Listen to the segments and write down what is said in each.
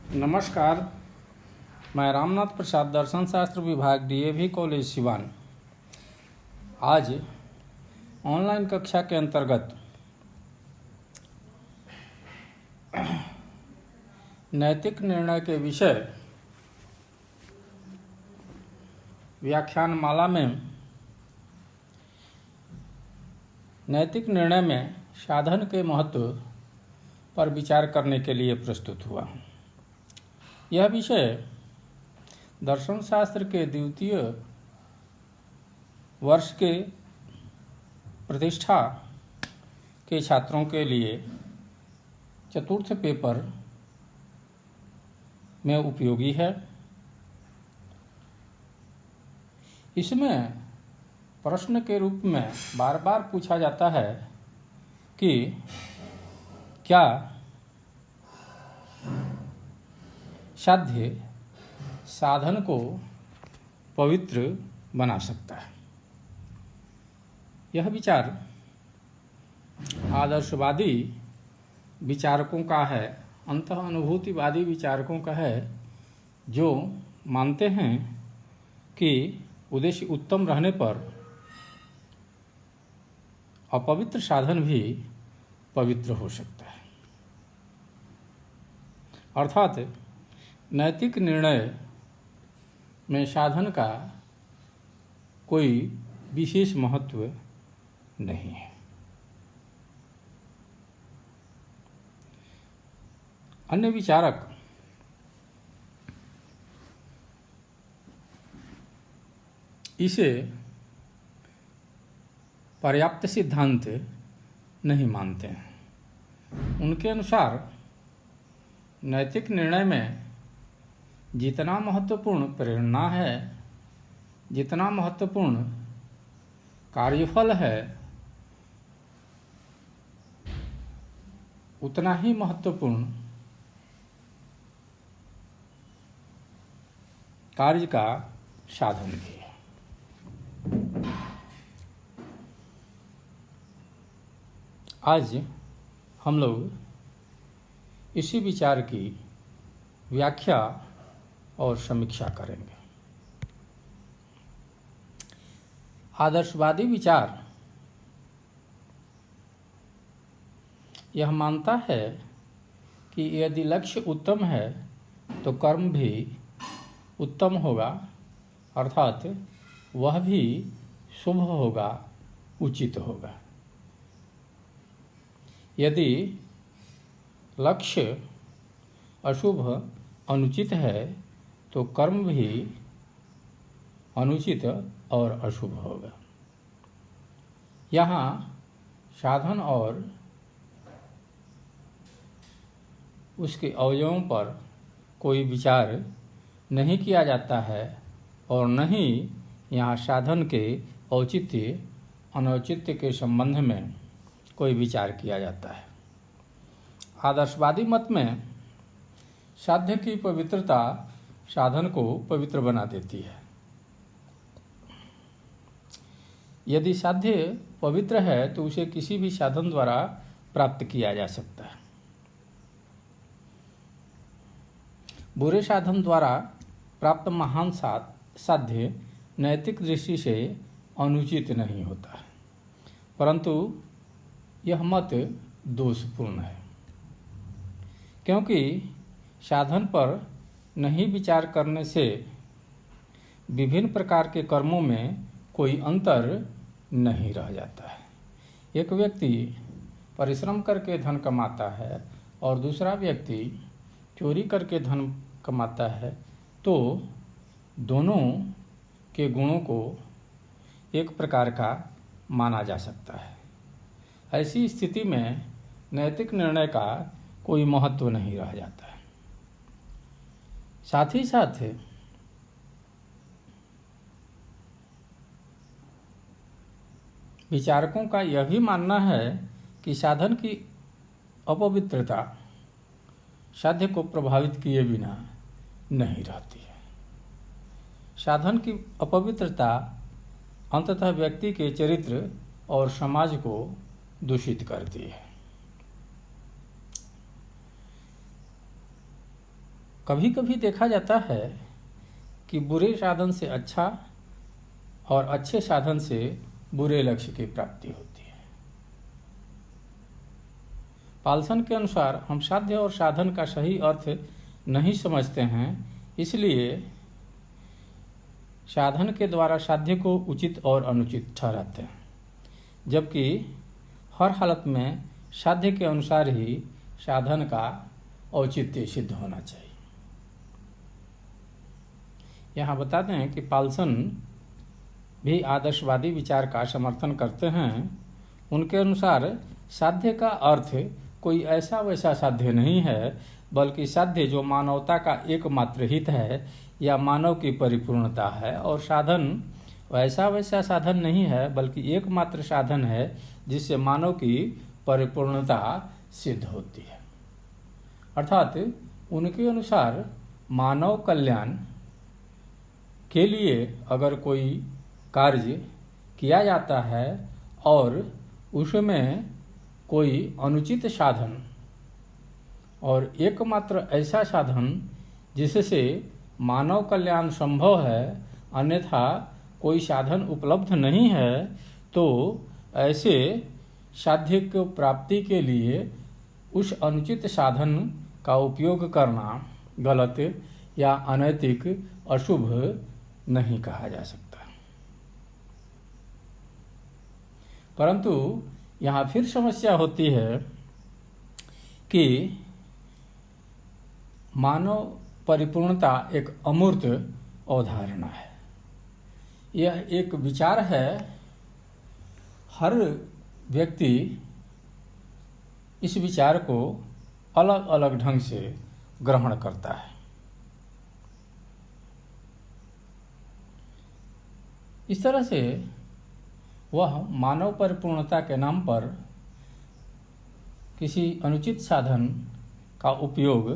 नमस्कार, मैं रामनाथ प्रसाद दर्शन शास्त्र विभाग डीएवी कॉलेज सिवान। आज ऑनलाइन कक्षा के अंतर्गत नैतिक निर्णय के विषय व्याख्यानमाला में नैतिक निर्णय में साधन के महत्व पर विचार करने के लिए प्रस्तुत हुआ। यह विषय दर्शन शास्त्र के द्वितीय वर्ष के प्रतिष्ठा के छात्रों के लिए चतुर्थ पेपर में उपयोगी है। इसमें प्रश्न के रूप में बार बार पूछा जाता है कि क्या साध्य साधन को पवित्र बना सकता है। यह विचार आदर्शवादी विचारकों का है, अंतः अनुभूतिवादी विचारकों का है, जो मानते हैं कि उद्देश्य उत्तम रहने पर अपवित्र साधन भी पवित्र हो सकता है। अर्थात नैतिक निर्णय में साधन का कोई विशेष महत्व नहीं है। अन्य विचारक इसे पर्याप्त सिद्धांत नहीं मानते हैं। उनके अनुसार नैतिक निर्णय में जितना महत्वपूर्ण प्रेरणा है, जितना महत्वपूर्ण कार्यफल है, उतना ही महत्वपूर्ण कार्य का साधन भी है। आज हम लोग इसी विचार की व्याख्या और समीक्षा करेंगे। आदर्शवादी विचार यह मानता है कि यदि लक्ष्य उत्तम है तो कर्म भी उत्तम होगा, अर्थात वह भी शुभ होगा, उचित होगा। यदि लक्ष्य अशुभ अनुचित है तो कर्म भी अनुचित और अशुभ होगा। यहाँ साधन और उसके अवयवों पर कोई विचार नहीं किया जाता है और न ही यहाँ साधन के औचित्य अनौचित्य के संबंध में कोई विचार किया जाता है। आदर्शवादी मत में साध्य की पवित्रता साधन को पवित्र बना देती है। यदि साध्य पवित्र है तो उसे किसी भी साधन द्वारा प्राप्त किया जा सकता है। बुरे साधन द्वारा प्राप्त महान साध्य नैतिक दृष्टि से अनुचित नहीं होता, परंतु यह मत दोषपूर्ण है, क्योंकि साधन पर नहीं विचार करने से विभिन्न प्रकार के कर्मों में कोई अंतर नहीं रह जाता है। एक व्यक्ति परिश्रम करके धन कमाता है और दूसरा व्यक्ति चोरी करके धन कमाता है, तो दोनों के गुणों को एक प्रकार का माना जा सकता है। ऐसी स्थिति में नैतिक निर्णय का कोई महत्व नहीं रह जाता है। साथ ही साथ विचारकों का यह भी मानना है कि साधन की अपवित्रता साध्य को प्रभावित किए बिना नहीं रहती है। साधन की अपवित्रता अंततः व्यक्ति के चरित्र और समाज को दूषित करती है। कभी कभी देखा जाता है कि बुरे साधन से अच्छा और अच्छे साधन से बुरे लक्ष्य की प्राप्ति होती है। पाल्सन के अनुसार हम साध्य और साधन का सही अर्थ नहीं समझते हैं, इसलिए साधन के द्वारा साध्य को उचित और अनुचित ठहराते हैं, जबकि हर हालत में साध्य के अनुसार ही साधन का औचित्य सिद्ध होना चाहिए। यहाँ बताते हैं कि पाल्सन भी आदर्शवादी विचार का समर्थन करते हैं। उनके अनुसार साध्य का अर्थ कोई ऐसा वैसा साध्य नहीं है, बल्कि साध्य जो मानवता का एकमात्र हित है या मानव की परिपूर्णता है, और साधन वैसा वैसा साधन नहीं है, बल्कि एकमात्र साधन है जिससे मानव की परिपूर्णता सिद्ध होती है। अर्थात उनके अनुसार मानव कल्याण के लिए अगर कोई कार्य किया जाता है और उसमें कोई अनुचित साधन और एकमात्र ऐसा साधन जिससे मानव कल्याण संभव है, अन्यथा कोई साधन उपलब्ध नहीं है, तो ऐसे साध्य की प्राप्ति के लिए उस अनुचित साधन का उपयोग करना गलत या अनैतिक अशुभ नहीं कहा जा सकता। परंतु यहाँ फिर समस्या होती है कि मानव परिपूर्णता एक अमूर्त अवधारणा है। यह एक विचार है, हर व्यक्ति इस विचार को अलग अलग ढंग से ग्रहण करता है। इस तरह से वह मानव परिपूर्णता के नाम पर किसी अनुचित साधन का उपयोग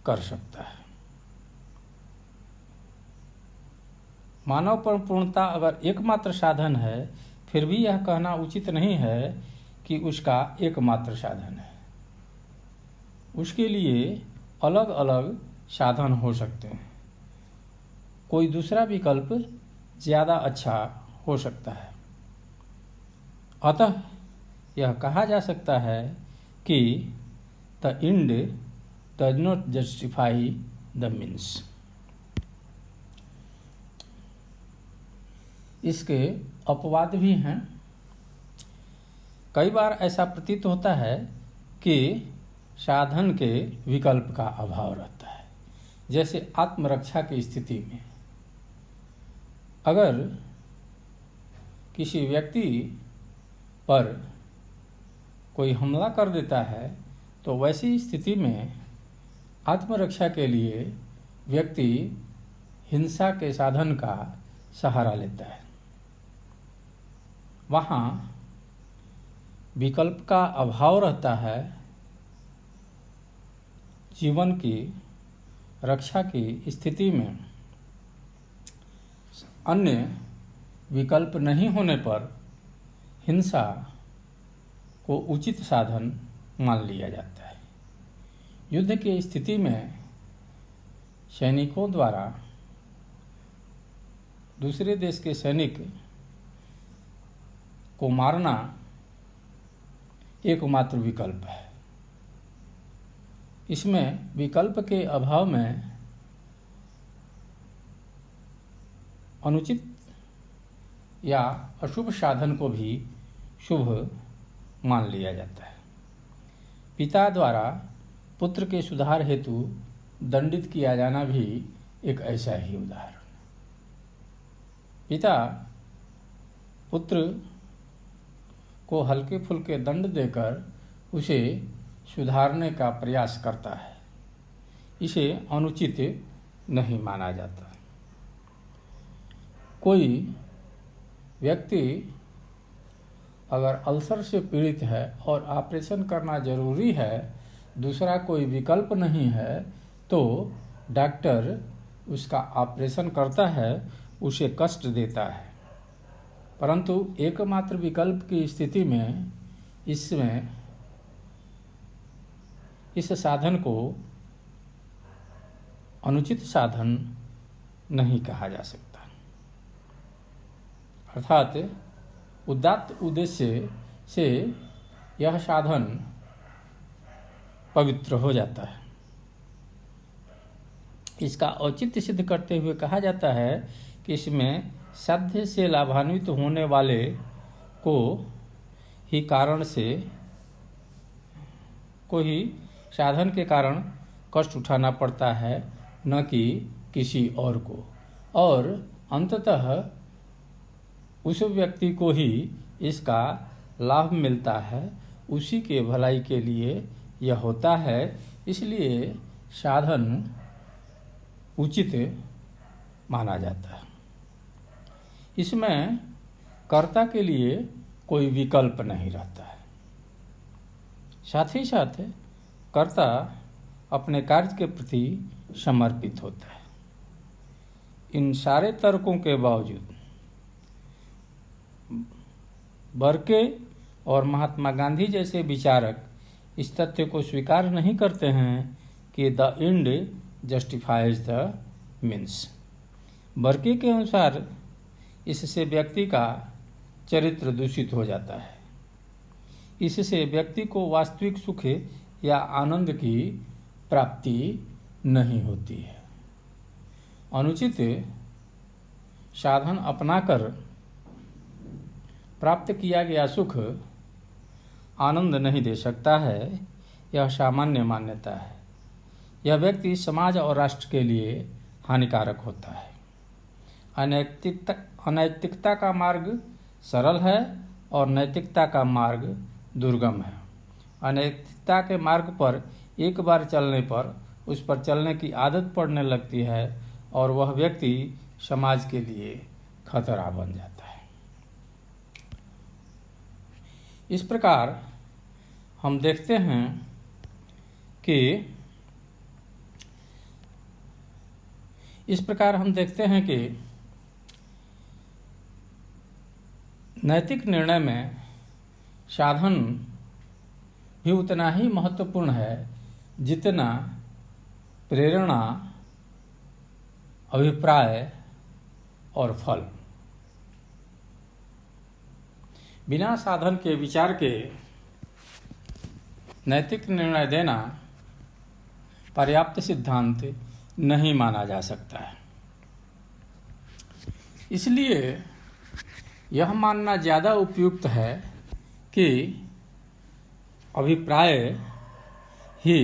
कर सकता है। मानव परिपूर्णता अगर एकमात्र साधन है, फिर भी यह कहना उचित नहीं है कि उसका एकमात्र साधन है। उसके लिए अलग अलग साधन हो सकते हैं। कोई दूसरा विकल्प ज़्यादा अच्छा हो सकता है। अतः यह कहा जा सकता है कि the and does not justify the means. इसके अपवाद भी हैं। कई बार ऐसा प्रतीत होता है कि साधन के विकल्प का अभाव रहता है, जैसे आत्मरक्षा की स्थिति में अगर किसी व्यक्ति पर कोई हमला कर देता है, तो वैसी स्थिति में आत्मरक्षा के लिए व्यक्ति हिंसा के साधन का सहारा लेता है। वहाँ विकल्प का अभाव रहता है। जीवन की रक्षा की स्थिति में अन्य विकल्प नहीं होने पर हिंसा को उचित साधन मान लिया जाता है। युद्ध की स्थिति में सैनिकों द्वारा दूसरे देश के सैनिक को मारना एकमात्र विकल्प है। इसमें विकल्प के अभाव में अनुचित या अशुभ साधन को भी शुभ मान लिया जाता है। पिता द्वारा पुत्र के सुधार हेतु दंडित किया जाना भी एक ऐसा ही उदाहरण। पिता पुत्र को हल्के फुल्के दंड देकर उसे सुधारने का प्रयास करता है। इसे अनुचित नहीं माना जाता। कोई व्यक्ति अगर अल्सर से पीड़ित है और ऑपरेशन करना जरूरी है, दूसरा कोई विकल्प नहीं है, तो डॉक्टर उसका ऑपरेशन करता है, उसे कष्ट देता है। परंतु एकमात्र विकल्प की स्थिति में इस साधन को अनुचित साधन नहीं कहा जा सकता। अर्थात उदात्त उद्देश्य से यह साधन पवित्र हो जाता है। इसका औचित्य सिद्ध करते हुए कहा जाता है कि इसमें साध्य से लाभान्वित होने वाले को ही साधन के कारण कष्ट उठाना पड़ता है, न कि किसी और को, और अंततः उस व्यक्ति को ही इसका लाभ मिलता है, उसी के भलाई के लिए यह होता है। इसलिए साधन उचित माना जाता है। इसमें कर्ता के लिए कोई विकल्प नहीं रहता है। साथ ही साथ कर्ता अपने कार्य के प्रति समर्पित होता है। इन सारे तर्कों के बावजूद बर्के और महात्मा गांधी जैसे विचारक इस तथ्य को स्वीकार नहीं करते हैं कि the end justifies the means. Burke के अनुसार इससे व्यक्ति का चरित्र दूषित हो जाता है। इससे व्यक्ति को वास्तविक सुख या आनंद की प्राप्ति नहीं होती है। अनुचित साधन अपनाकर प्राप्त किया गया सुख आनंद नहीं दे सकता है, यह सामान्य मान्यता है। यह व्यक्ति समाज और राष्ट्र के लिए हानिकारक होता है। अनैतिकता का मार्ग सरल है और नैतिकता का मार्ग दुर्गम है। अनैतिकता के मार्ग पर एक बार चलने पर उस पर चलने की आदत पड़ने लगती है और वह व्यक्ति समाज के लिए खतरा बन जाता है। इस प्रकार हम देखते हैं कि नैतिक निर्णय में साधन भी उतना ही महत्वपूर्ण है जितना प्रेरणा, अभिप्राय और फल। बिना साधन के विचार के नैतिक निर्णय देना पर्याप्त सिद्धांत नहीं माना जा सकता है। इसलिए यह मानना ज़्यादा उपयुक्त है कि अभिप्राय ही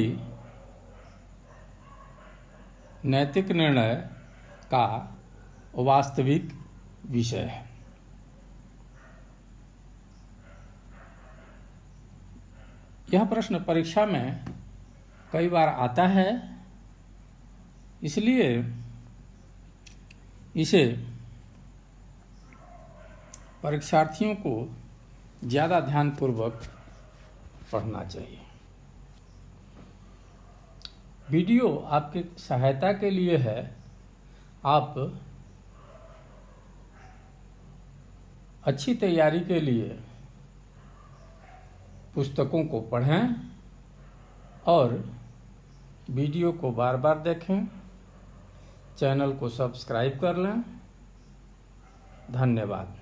नैतिक निर्णय का वास्तविक विषय है। यह प्रश्न परीक्षा में कई बार आता है, इसलिए इसे परीक्षार्थियों को ज़्यादा ध्यानपूर्वक पढ़ना चाहिए। वीडियो आपकी सहायता के लिए है। आप अच्छी तैयारी के लिए पुस्तकों को पढ़ें और वीडियो को बार बार देखें। चैनल को सब्सक्राइब कर लें। धन्यवाद।